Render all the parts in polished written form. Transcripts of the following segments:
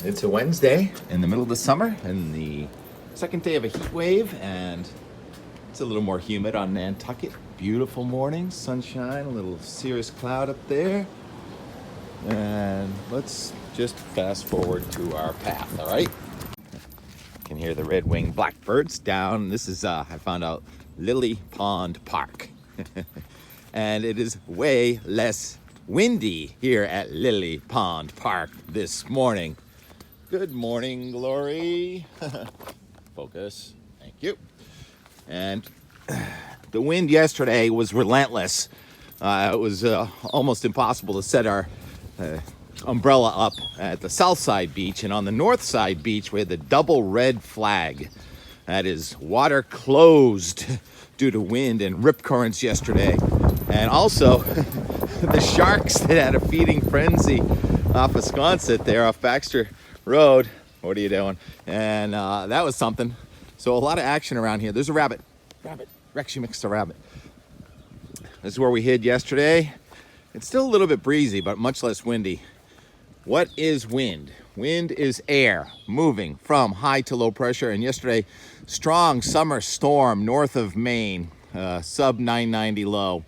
It's a Wednesday in the middle of the summer and the second day of a heat wave, and it's a little more humid on Nantucket. Beautiful morning, sunshine, a little cirrus cloud up there. And let's just fast forward to our path, all right? You can hear the red-winged blackbirds down. This is, I found out, Lily Pond Park. And it is way less windy here at Lily Pond Park this morning. Good morning, Glory. Focus. Thank you. And the wind yesterday was relentless. It was almost impossible to set our umbrella up at the south side beach, and on the north side beach we had the double red flag. That is water closed due to wind and rip currents yesterday. And also the sharks that had a feeding frenzy off of Sconset there off Baxter Road. What are you doing? And that was something. So a lot of action around here. There's a rabbit. Rex, you mixed a rabbit. This is where we hid yesterday. It's still a little bit breezy, but much less windy. What is wind? Wind is air moving from high to low pressure. And yesterday, strong summer storm north of Maine, sub 990 low.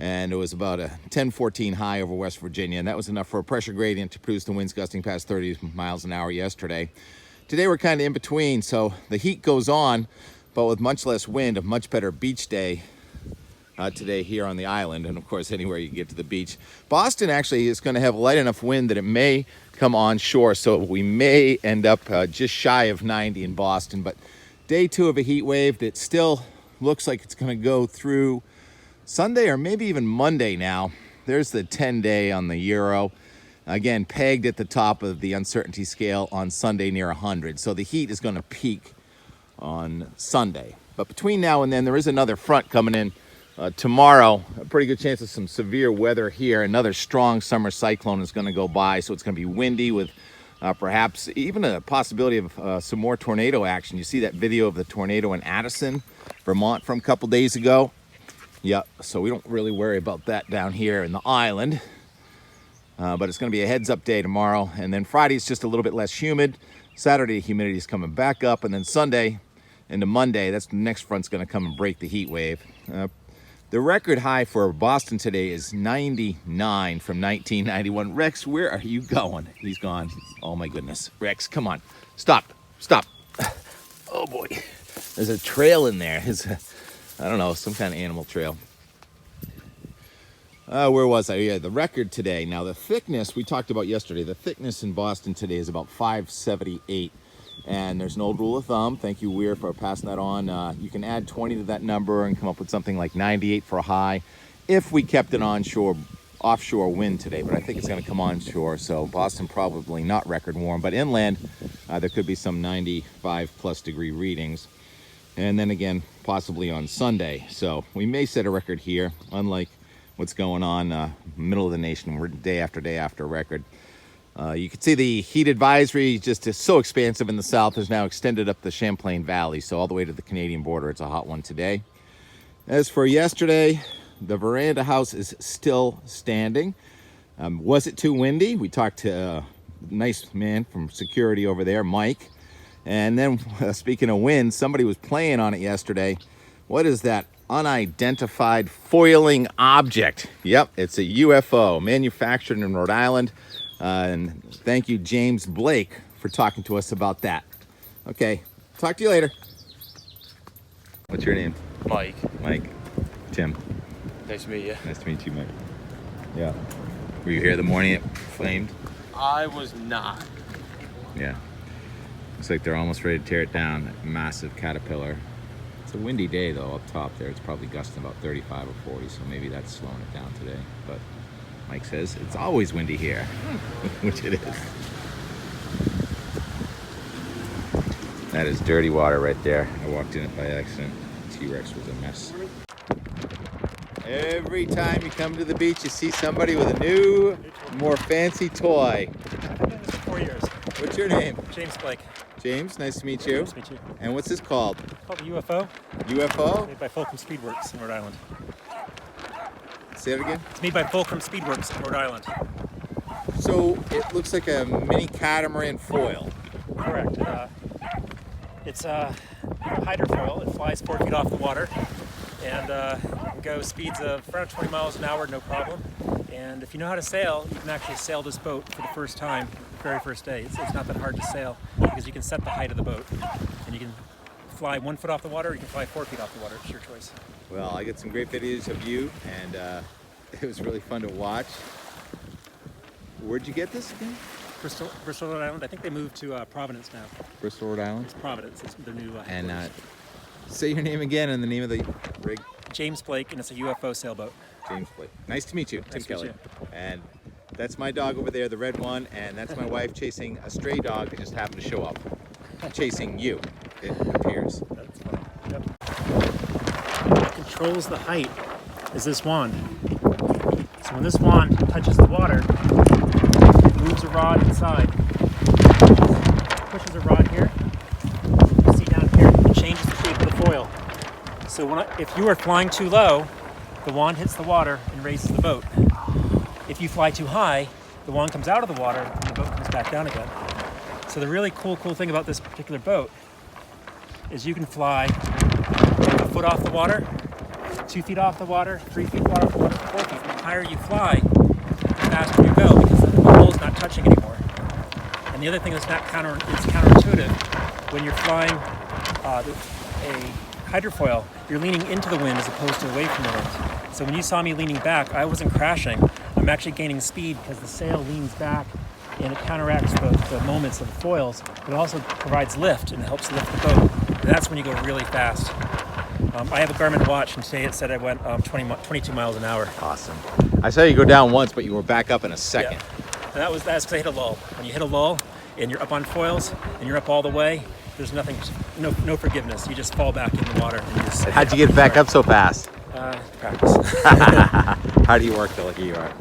And it was about a 1014 high over West Virginia. And that was enough for a pressure gradient to produce the winds gusting past 30 miles an hour yesterday. Today we're kind of in between. So the heat goes on, but with much less wind, a much better beach day today here on the island, and of course anywhere you get to the beach. Boston actually is going to have light enough wind that it may come on shore, so we may end up just shy of 90 in Boston. But day two of a heat wave that still looks like it's going to go through Sunday or maybe even Monday now. There's the 10-day on the euro. Again, pegged at the top of the uncertainty scale on Sunday near 100. So the heat is going to peak on Sunday. But between now and then, there is another front coming in tomorrow. A pretty good chance of some severe weather here. Another strong summer cyclone is going to go by. So it's going to be windy with perhaps even a possibility of some more tornado action. You see that video of the tornado in Addison, Vermont from a couple days ago? Yep, so we don't really worry about that down here in the island. But it's going to be a heads-up day tomorrow. And then Friday's just a little bit less humid. Saturday, humidity is coming back up. And then Sunday into Monday, that's the next front's going to come and break the heat wave. The record high for Boston today is 99 from 1991. Rex, where are you going? He's gone. Oh, my goodness. Rex, come on. Stop. Oh, boy. There's a trail in there. I don't know, some kind of animal trail. Where was I? Yeah, the record today. Now, the thickness we talked about yesterday, the thickness in Boston today is about 578. And there's an old rule of thumb. Thank you, Weir, for passing that on. You can add 20 to that number and come up with something like 98 for a high if we kept an offshore wind today. But I think it's going to come onshore, so Boston probably not record warm. But inland, there could be some 95-plus degree readings. And then again, possibly on Sunday. So we may set a record here, unlike what's going on middle of the nation. We're day after record. You can see the heat advisory just is so expansive in the south is now extended up the Champlain Valley. So all the way to the Canadian border. It's a hot one today. As for yesterday, the Verando House is still standing. Was it too windy? We talked to a nice man from security over there, Mike. And then, speaking of wind, somebody was playing on it yesterday. What is that unidentified foiling object? Yep, it's a UFO manufactured in Rhode Island. And thank you, James Blake, for talking to us about that. Okay, talk to you later. What's your name? Mike. Tim. Nice to meet you. Nice to meet you, Mike. Yeah. Were you here the morning it flamed? I was not. Yeah. Looks like they're almost ready to tear it down. That massive caterpillar. It's a windy day though up top there. It's probably gusting about 35 or 40, so maybe that's slowing it down today. But Mike says it's always windy here, which it is. That is dirty water right there. I walked in it by accident. T-Rex was a mess. Every time you come to the beach, you see somebody with a new, more fancy toy. I've been doing this for 4 years. What's your name? James Blake. James, nice to meet you. Nice to meet you. And what's this called? It's called a UFO. UFO? Made by Fulcrum Speedworks in Rhode Island. Say it again? It's made by Fulcrum Speedworks in Rhode Island. So it looks like a mini catamaran foil. Correct. It's a hydrofoil. It flies 4 feet off the water and can go speeds of around 20 miles an hour, no problem. And if you know how to sail, you can actually sail this boat for the first time, the very first day. It's not that hard to sail because you can set the height of the boat and you can fly 1 foot off the water, or you can fly 4 feet off the water. It's your choice. Well, I get some great videos of you, and it was really fun to watch. Where'd you get this again? Bristol, Rhode Island. I think they moved to Providence now. Bristol, Rhode Island. It's Providence. It's their new And headquarters. say your name again and the name of the rig. James Blake, and it's a UFO sailboat. James Blake. Nice to meet you, Tim Nice to meet Kelly. you. And that's my dog over there, the red one, and that's my wife chasing a stray dog that just happened to show up. Chasing you, it appears. That's funny. Yep. What controls the height is this wand. So when this wand touches the water, it moves a rod inside. Pushes a rod here. You see down here, it changes the shape of the foil. So if you are flying too low, the wand hits the water and raises the boat. If you fly too high, the wand comes out of the water and the boat comes back down again. So the really cool thing about this particular boat is you can fly a foot off the water, 2 feet off the water, 3 feet off the water, 4 feet. The higher you fly, the faster you go because the hull's not touching anymore. And the other thing that's counterintuitive, when you're flying a hydrofoil, you're leaning into the wind as opposed to away from the wind. So when you saw me leaning back, I wasn't crashing. I'm actually gaining speed because the sail leans back and it counteracts the moments of the foils, but it also provides lift and helps lift the boat. And that's when you go really fast. I have a Garmin watch, and today it said I went 22 miles an hour. Awesome. I saw you go down once, but you were back up in a second. Yeah. And that's because I hit a lull. When you hit a lull and you're up on foils and you're up all the way, there's nothing, no forgiveness. You just fall back in the water. And you just How'd you get back up so fast? Practice. How do you work, Phil? Like you are.